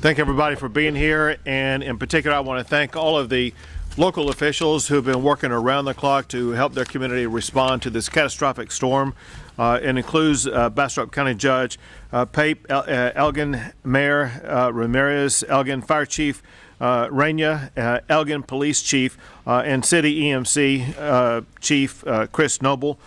Thank everybody for being here, and in particular I want to thank all of the local officials who have been working around the clock to help their community respond to this catastrophic storm. It includes Bastrop County Judge Pape, Elgin Mayor Ramirez, Elgin Fire Chief Rania, Elgin Police Chief, and City EMC Chief Chris Noble.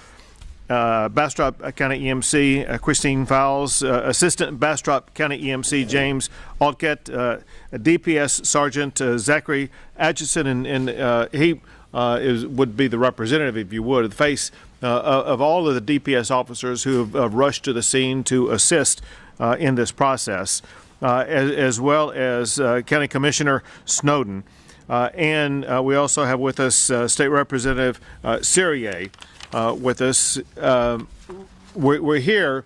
Bastrop County EMC Christine Fowles, Assistant Bastrop County EMC James Aldket, DPS Sergeant Zachary Atchison, and he would be the representative, if you would, the face of all of the DPS officers who have rushed to the scene to assist in this process, as well as County Commissioner Snowden. And we also have with us State Representative Syrier. With us. We're here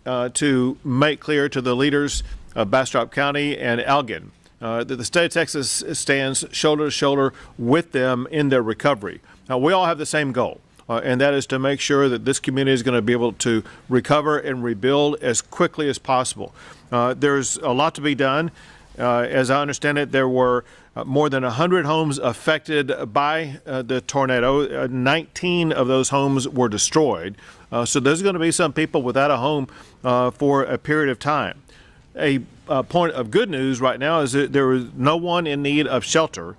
to make clear to the leaders of Bastrop County and Elgin that the state of Texas stands shoulder to shoulder with them in their recovery. Now, we all have the same goal, and that is to make sure that this community is going to be able to recover and rebuild as quickly as possible. There's a lot to be done. As I understand it, there were more than 100 homes affected by the tornado. 19 of those homes were destroyed. So there's going to be some people without a home for a period of time. A point of good news right now is that there is no one in need of shelter.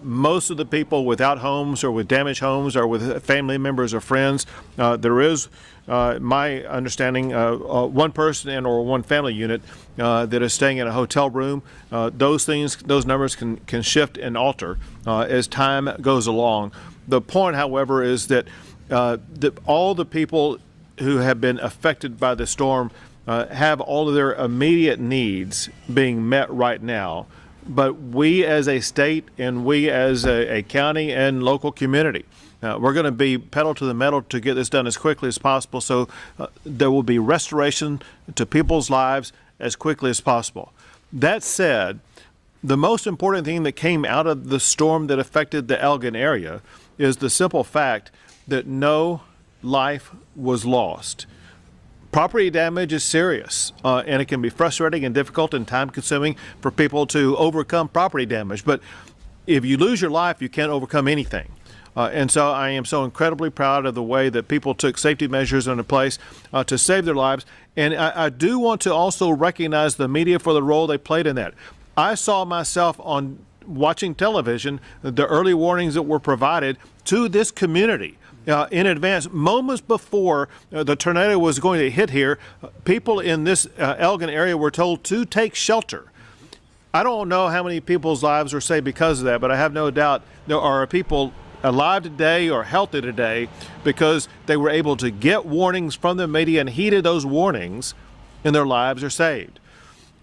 Most of the people without homes or with damaged homes or with family members or friends, there is, my understanding, one person and or one family unit that is staying in a hotel room. Those numbers can shift and alter as time goes along. The point, however, is that all the people who have been affected by the storm have all of their immediate needs being met right now. But we as a state and we as a county and local community, we're going to be pedal to the metal to get this done as quickly as possible, so there will be restoration to people's lives as quickly as possible. That said, the most important thing that came out of the storm that affected the Elgin area is the simple fact that no life was lost. Property damage is serious, and it can be frustrating and difficult and time-consuming for people to overcome property damage. But if you lose your life, you can't overcome anything. And so I am so incredibly proud of the way that people took safety measures into place to save their lives. And I do want to also recognize the media for the role they played in that. I saw myself on watching television, the early warnings that were provided to this community. In advance, moments before the tornado was going to hit here, people in this Elgin area were told to take shelter. I don't know how many people's lives were saved because of that, but I have no doubt there are people alive today or healthy today because they were able to get warnings from the media and heeded those warnings, and their lives are saved.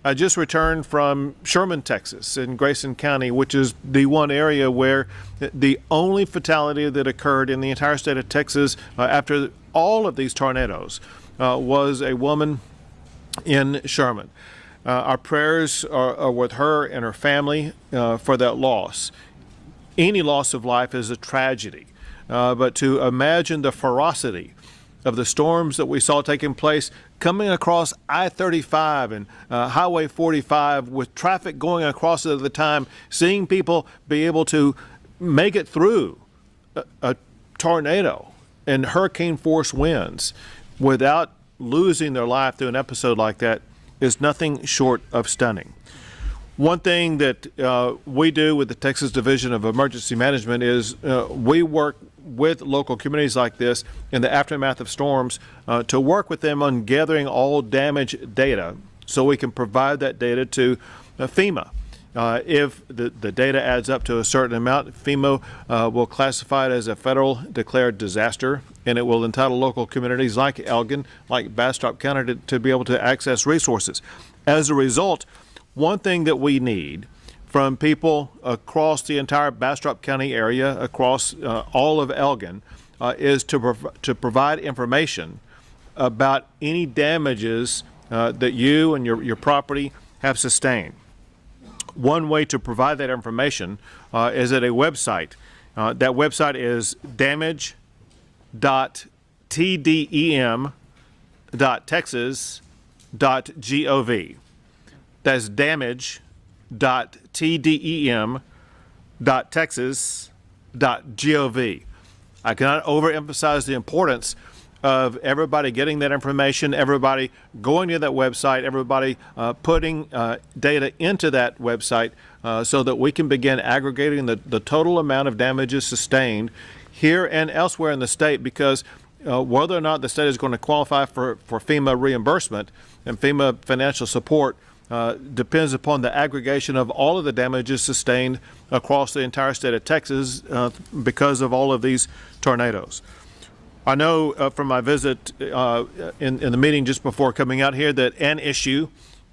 I just returned from Sherman, Texas, in Grayson County, which is the one area where the only fatality that occurred in the entire state of Texas after all of these tornadoes was a woman in Sherman. Our prayers are with her and her family for that loss. Any loss of life is a tragedy, but to imagine the ferocity of the storms that we saw taking place coming across I-35 and Highway 45 with traffic going across it at the time, seeing people be able to make it through a tornado and hurricane force winds without losing their life through an episode like that is nothing short of stunning. One thing that we do with the Texas Division of Emergency Management is we work with local communities like this in the aftermath of storms to work with them on gathering all damage data so we can provide that data to FEMA. If the data adds up to a certain amount, FEMA will classify it as a federal declared disaster, and it will entitle local communities like Elgin, like Bastrop County to be able to access resources. As a result, one thing that we need from people across the entire Bastrop County area, across all of Elgin, is to provide information about any damages that you and your property have sustained. One way to provide that information is at a website. That website is damage.tdem.texas.gov. That's damage.tdem.texas.gov. I cannot overemphasize the importance of everybody getting that information, everybody going to that website, everybody putting data into that website so that we can begin aggregating the total amount of damages sustained here and elsewhere in the state, because whether or not the state is going to qualify for FEMA reimbursement and FEMA financial support depends upon the aggregation of all of the damages sustained across the entire state of Texas because of all of these tornadoes. I know from my visit in the meeting just before coming out here that an issue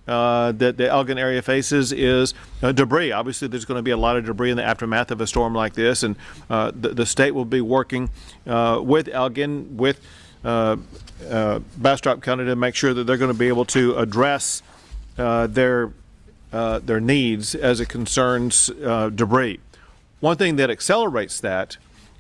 that the Elgin area faces is debris. Obviously, there's going to be a lot of debris in the aftermath of a storm like this, and the state will be working with Elgin, with Bastrop County to make sure that they're going to be able to address their needs as it concerns debris. One thing that accelerates that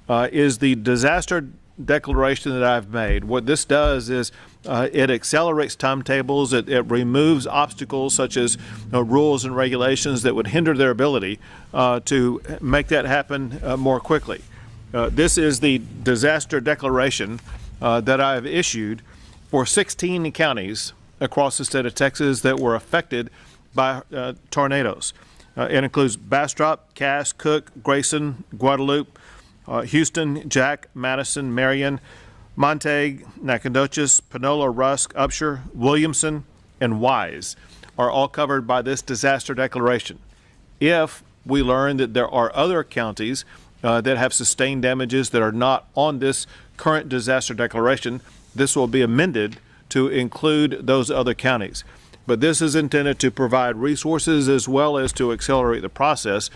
is the disaster declaration that I've made. What this does is it accelerates timetables. It removes obstacles such as rules and regulations that would hinder their ability to make that happen more quickly. This is the disaster declaration that I have issued for 16 counties across the state of Texas that were affected by tornadoes. It includes Bastrop, Cass, Cook, Grayson, Guadalupe, Houston, Jack, Madison, Marion, Montague, Nacogdoches, Panola, Rusk, Upshur, Williamson, and Wise are all covered by this disaster declaration. If we learn that there are other counties that have sustained damages that are not on this current disaster declaration, this will be amended to include those other counties. But this is intended to provide resources as well as to accelerate the process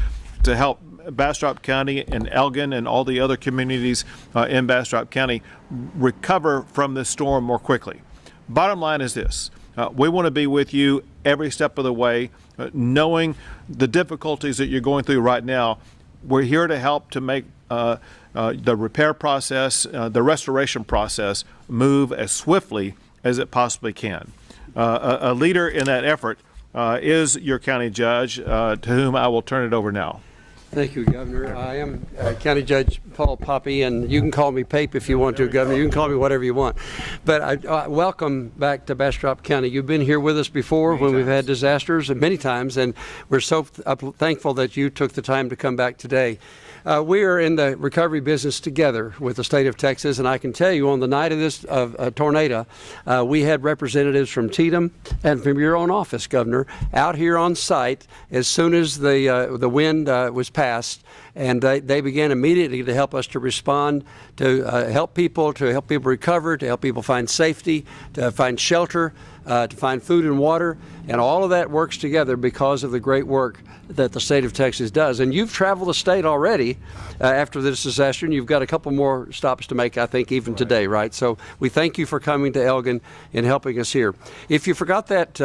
to help Bastrop County and Elgin and all the other communities in Bastrop County recover from this storm more quickly. Bottom line is this. We want to be with you every step of the way, knowing the difficulties that you're going through right now. We're here to help to make the repair process, the restoration process, move as swiftly as it possibly can. A leader in that effort is your county judge, to whom I will turn it over now. Thank you, Governor. I am County Judge Paul Poppy, and you can call me Pape if you want to, Governor. You can call me whatever you want. But I welcome back to Bastrop County. You've been here with us before when we've had disasters, and many times, and we're so thankful that you took the time to come back today. We are in the recovery business together with the state of Texas, and I can tell you on the night of this tornado, we had representatives from TDEM and from your own office, Governor, out here on site as soon as the wind was passed, and they began immediately to help us to respond, to help people recover, to help people find safety, to find shelter, to find food and water, and all of that works together because of the great work that the state of Texas does. And you've traveled the state already after this disaster, and you've got a couple more stops to make, I think, even today, right? So we thank you for coming to Elgin and helping us here. If you forgot that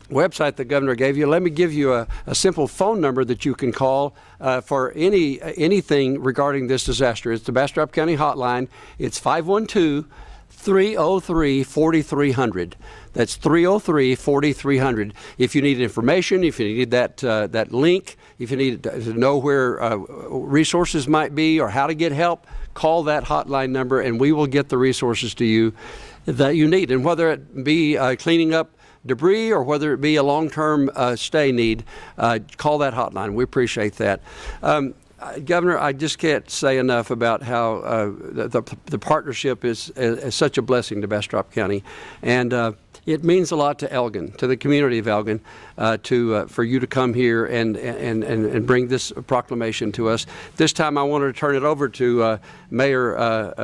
website the governor gave you, let me give you a simple phone number that you can call for anything regarding this disaster. It's the Bastrop County hotline. It's 512-303-4300. That's 303-4300. If you need information, if you need that link, if you need to know where resources might be or how to get help, call that hotline number and we will get the resources to you that you need. And whether it be cleaning up debris or whether it be a long-term stay need, call that hotline. We appreciate that. Governor, I just can't say enough about how the partnership is such a blessing to Bastrop County, and it means a lot to Elgin, to the community of Elgin, for you to come here and bring this proclamation to us. This time, I wanted to turn it over to Mayor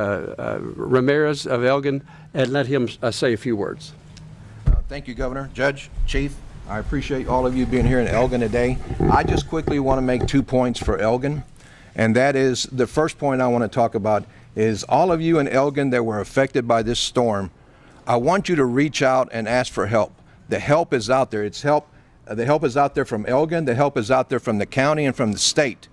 Ramirez of Elgin and let him say a few words. Thank you, Governor, Judge, Chief. I appreciate all of you being here in Elgin today. I just quickly want to make 2 points for Elgin, and that is the first point I want to talk about is all of you in Elgin that were affected by this storm. I want you to reach out and ask for help. The help is out there. It's help. The help is out there from Elgin. The help is out there from the county and from the state.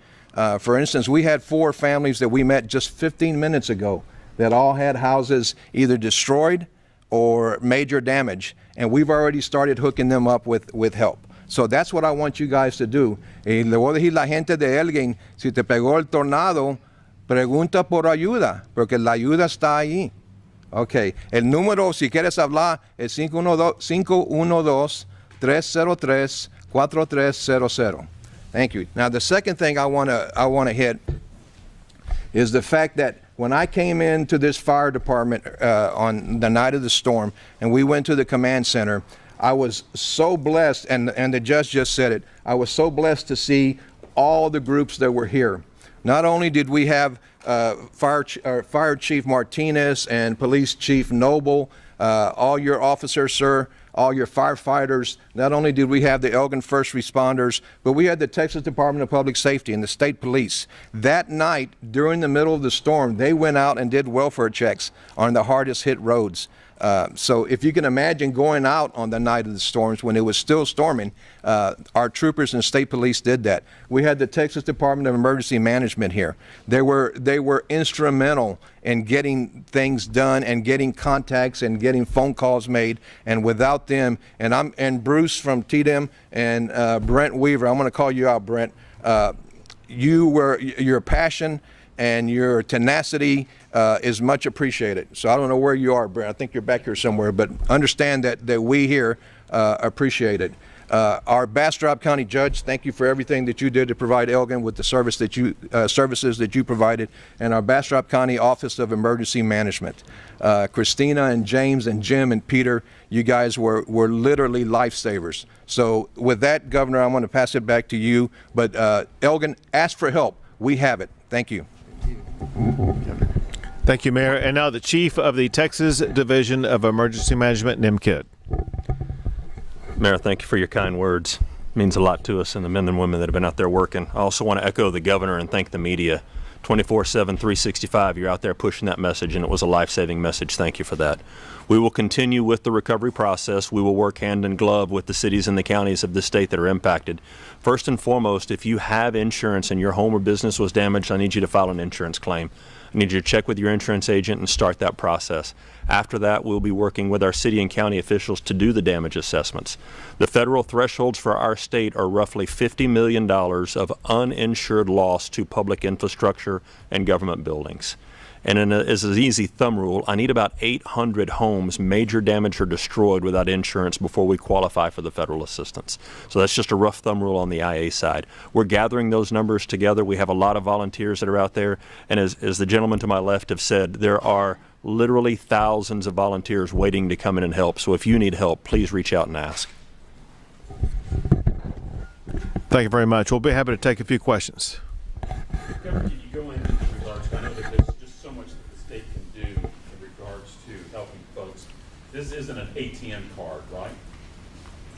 For instance, we had 4 families that we met just 15 minutes ago that all had houses either destroyed or major damage, and we've already started hooking them up with help. So that's what I want you guys to do. Y le voy a decir a la gente de Elgin, si te pegó el tornado, pregunta por ayuda, porque la ayuda está ahí. Ok, el número, si quieres hablar, es 512-303-4300. Thank you. Now, the second thing I want to hit is the fact that when I came into this fire department on the night of the storm, and we went to the command center, I was so blessed, and the judge just said it, I was so blessed to see all the groups that were here. Not only did we have Fire Chief Martinez and Police Chief Noble, all your officers, sir, all your firefighters. Not only did we have the Elgin first responders, but we had the Texas Department of Public Safety and the state police. That night, during the middle of the storm, they went out and did welfare checks on the hardest hit roads. So if you can imagine going out on the night of the storms when it was still storming, our troopers and state police did that. We had the Texas Department of Emergency Management here. They were instrumental in getting things done and getting contacts and getting phone calls made. And without them, and Bruce from TDM and Brent Weaver, I'm going to call you out, Brent. Your passion and your tenacity is much appreciated. So I don't know where you are, Brent. I think you're back here somewhere, but understand that we here appreciate it. Our Bastrop County Judge, thank you for everything that you did to provide Elgin with the services that you provided, and our Bastrop County Office of Emergency Management. Christina and James and Jim and Peter, you guys were literally lifesavers. So with that, Governor, I'm going to pass it back to you. But Elgin, ask for help. We have it. Thank you. Thank you, Mayor. And now the Chief of the Texas Division of Emergency Management, Nim Kidd. Mayor, thank you for your kind words. It means a lot to us and the men and women that have been out there working. I also want to echo the governor and thank the media. 24/7, 365, you're out there pushing that message, and it was a life-saving message. Thank you for that. We will continue with the recovery process. We will work hand in glove with the cities and the counties of the state that are impacted. First and foremost, if you have insurance and your home or business was damaged, I need you to file an insurance claim. I need you to check with your insurance agent and start that process. After that, we'll be working with our city and county officials to do the damage assessments. The federal thresholds for our state are roughly $50 million of uninsured loss to public infrastructure and government buildings. And as an easy thumb rule, I need about 800 homes major damage or destroyed without insurance before we qualify for the federal assistance. So that's just a rough thumb rule on the IA side. We're gathering those numbers together. We have a lot of volunteers that are out there. And as the gentleman to my left have said, there are literally thousands of volunteers waiting to come in and help. So if you need help, please reach out and ask. Thank you very much. We'll be happy to take a few questions. Governor, can you go into these regards? I know that there's just so much that the state can do in regards to helping folks. This isn't an ATM card, right?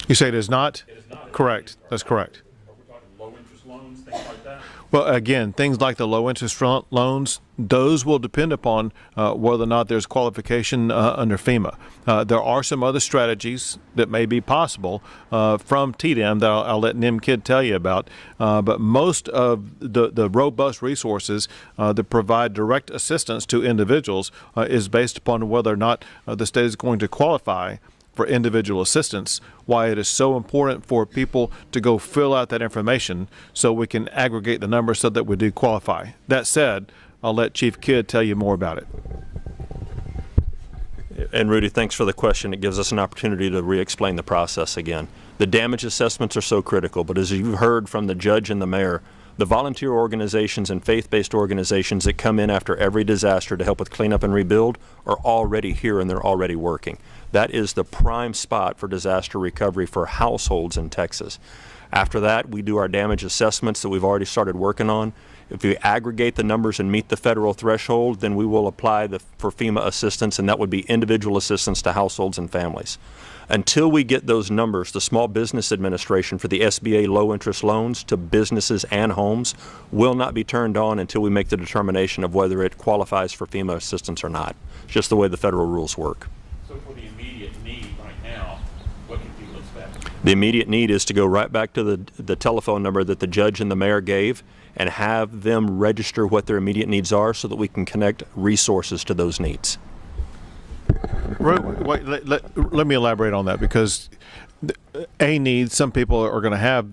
You say it is not? It is not. Correct. That's correct. Are we talking low interest loans, things like that? Well, again, things like the low interest loans, those will depend upon whether or not there's qualification under FEMA. There are some other strategies that may be possible from TDM that I'll let Nim Kidd tell you about. But most of the robust resources that provide direct assistance to individuals is based upon whether or not the state is going to qualify for individual assistance, why it is so important for people to go fill out that information so we can aggregate the numbers so that we do qualify. That said, I'll let Chief Kidd tell you more about it. And Rudy, thanks for the question. It gives us an opportunity to re-explain the process again. The damage assessments are so critical, but as you've heard from the judge and the mayor, the volunteer organizations and faith-based organizations that come in after every disaster to help with cleanup and rebuild are already here and they're already working. That is the prime spot for disaster recovery for households in Texas. After that, we do our damage assessments that we've already started working on. If we aggregate the numbers and meet the federal threshold, then we will apply for FEMA assistance, and that would be individual assistance to households and families. Until we get those numbers, the Small Business Administration for the SBA low-interest loans to businesses and homes will not be turned on until we make the determination of whether it qualifies for FEMA assistance or not. It's just the way the federal rules work. So for the immediate need right now, what can people expect? The immediate need is to go right back to the telephone number that the judge and the mayor gave and have them register what their immediate needs are so that we can connect resources to those needs. Wait, let me elaborate on that, because a need, some people are going to have,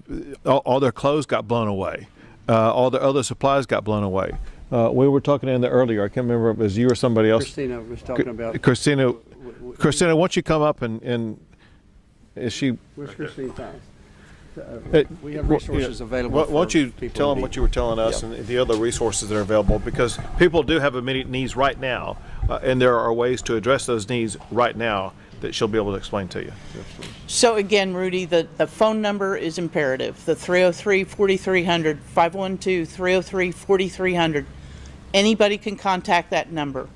all their clothes got blown away. All their other supplies got blown away. We were talking in there earlier. I can't remember if it was you or somebody else. Christina was talking about. Christina, why don't you come up and is she? Where's Christine Tiles? We have resources available. Why don't you for people tell who them need. what you were telling us and the other resources that are available, because people do have immediate needs right now, and there are ways to address those needs right now that she'll be able to explain to you. So again, Rudy, the phone number is imperative. The 303-4300, 512-303-4300. Anybody can contact that number.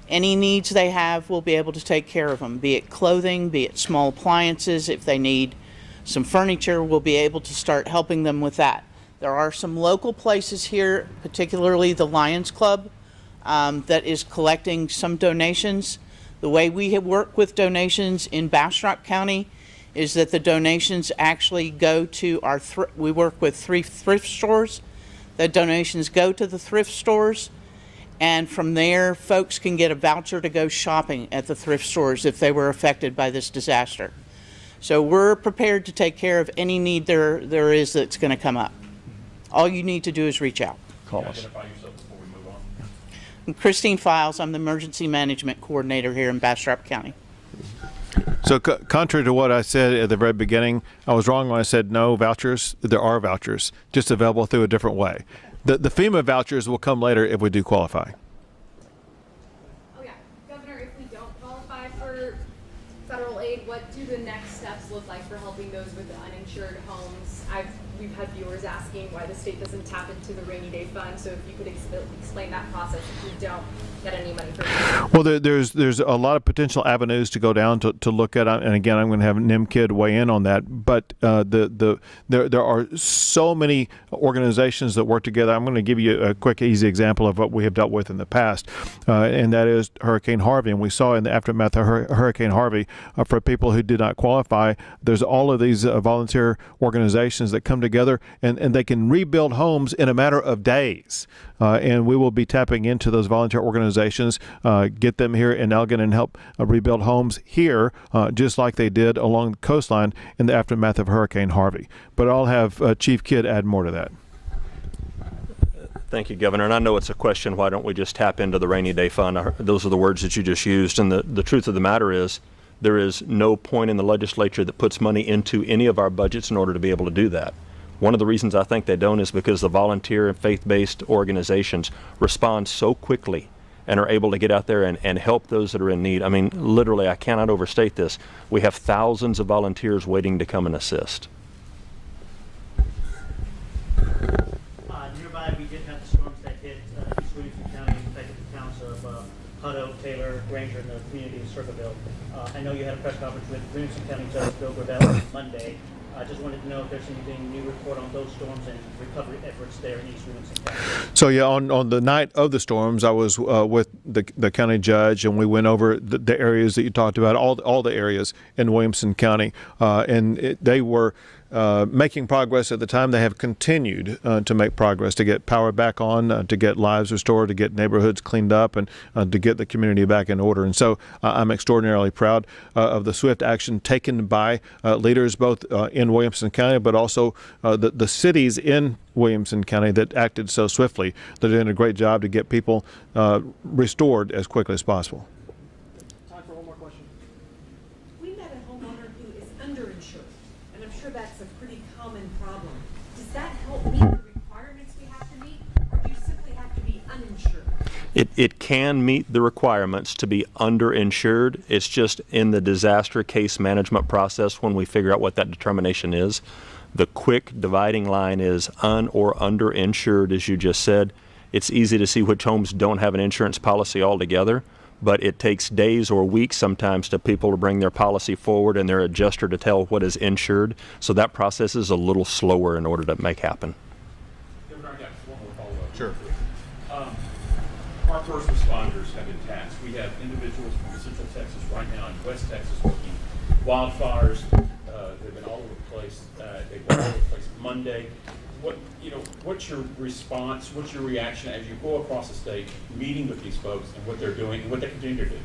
Any needs they have, we'll be able to take care of them, be it clothing, be it small appliances. If they need some furniture, we'll be able to start helping them with that. There are some local places here, particularly the Lions Club, that is collecting some donations. The way we work with donations in Bastrop County is that the donations actually go to our, we work with 3 thrift stores. The donations go to the thrift stores, and from there, folks can get a voucher to go shopping at the thrift stores if they were affected by this disaster. So we're prepared to take care of any need there is that's going to come up. All you need to do is reach out. Call us. Identify yourself before we move on. I'm Christine Files. I'm the Emergency Management Coordinator here in Bastrop County. So contrary to what I said at the very beginning, I was wrong when I said no vouchers. There are vouchers, just available through a different way. The FEMA vouchers will come later if we do qualify. Oh yeah, Governor, if we don't qualify for federal aid, what do the next steps look like for helping those with uninsured homes? We've had viewers asking why the state doesn't tap into the rainy day fund, so if you could explain that process if we don't get any money for it. Well, there's a lot of potential avenues to go down to look at, and again, I'm going to have NIMKID weigh in on that. But there are so many organizations that work together. I'm going to give you a quick, easy example of what we have dealt with in the past, and that is Hurricane Harvey. And we saw in the aftermath of Hurricane Harvey, for people who did not qualify, there's all of these volunteer organizations that come together, and they can rebuild homes in a matter of days. And we will be tapping into those volunteer organizations, get them here in Elgin and help rebuild homes here, just like they did along the coastline in the aftermath of Hurricane Harvey. But I'll have Chief Kidd add more to that. Thank you, Governor. And I know it's a question, why don't we just tap into the rainy day fund? Those are the words that you just used. And the truth of the matter is, there is no point in the legislature that puts money into any of our budgets in order to be able to do that. One of the reasons I think they don't is because the volunteer and faith-based organizations respond so quickly and are able to get out there and help those that are in need. I mean, literally, I cannot overstate this. We have thousands of volunteers waiting to come and assist. Nearby, we did have the storms that hit East Williamson County, affected the towns of Hutto, Taylor, Granger, and the community of Circleville. I know you had a press conference with Williamson County Judge Bill Gravel on Monday. I just wanted to know if there's anything new report on those storms and recovery efforts there in East Williamson County. So yeah, on the night of the storms, I was with the county judge, and we went over the areas that you talked about, all the areas in Williamson County, and they were making progress at the time. They have continued to make progress to get power back on, to get lives restored, to get neighborhoods cleaned up, and to get the community back in order. And so I'm extraordinarily proud of the swift action taken by leaders both in Williamson County, but also the cities in Williamson County that acted so swiftly. They're doing a great job to get people restored as quickly as possible. Time for one more question. We met a homeowner who is underinsured, and I'm sure that's a pretty common problem. Does that help meet the requirements we have to meet, or do you simply have to be uninsured? It can meet the requirements to be underinsured. It's just in the disaster case management process, when we figure out what that determination is, the quick dividing line is un or underinsured, as you just said. It's easy to see which homes don't have an insurance policy altogether, but it takes days or weeks sometimes to people to bring their policy forward and their adjuster to tell what is insured. So that process is a little slower in order to make happen. Governor, I got one more follow-up. Sure. Our first responders have been tasked. We have individuals from Central Texas right now and West Texas working. Wildfires, they've been all over the place. They've been all over the place Monday. what's your response, what's your reaction as you go across the state, meeting with these folks and what they're doing and what they continue to do?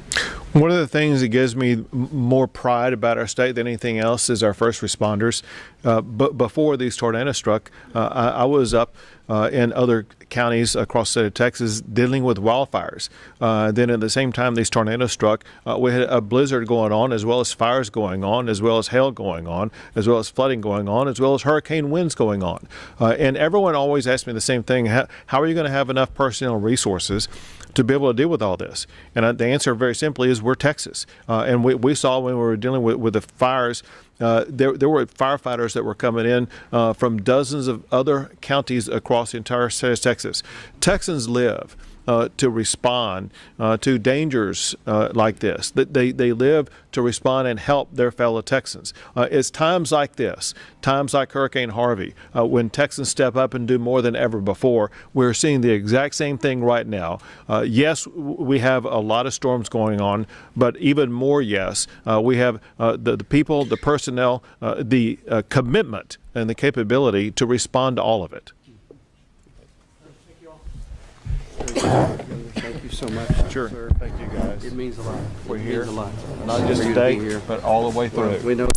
One of the things that gives me more pride about our state than anything else is our first responders. But before these tornadoes struck, I was up in other counties across the state of Texas dealing with wildfires. Then at the same time these tornadoes struck, we had a blizzard going on, as well as fires going on, as well as hail going on, as well as flooding going on, as well as hurricane winds going on. And everyone always asks me the same thing: how are you going to have enough personnel resources to be able to deal with all this? And the answer very simply is we're Texas. And we saw when we were dealing with the fires, there were firefighters that were coming in from dozens of other counties across the entire state of Texas. Texans live to respond to dangers like this. They live to respond and help their fellow Texans. It's times like this, times like Hurricane Harvey, when Texans step up and do more than ever before. We're seeing the exact same thing right now. Yes, we have a lot of storms going on, but even more yes, we have the people, the personnel, the commitment and the capability to respond to all of it. Thank you so much. Sure. Sir. Thank you, guys. It means a lot. We're It here. means a lot. Not For just you to be today, here. but all the way through. We know.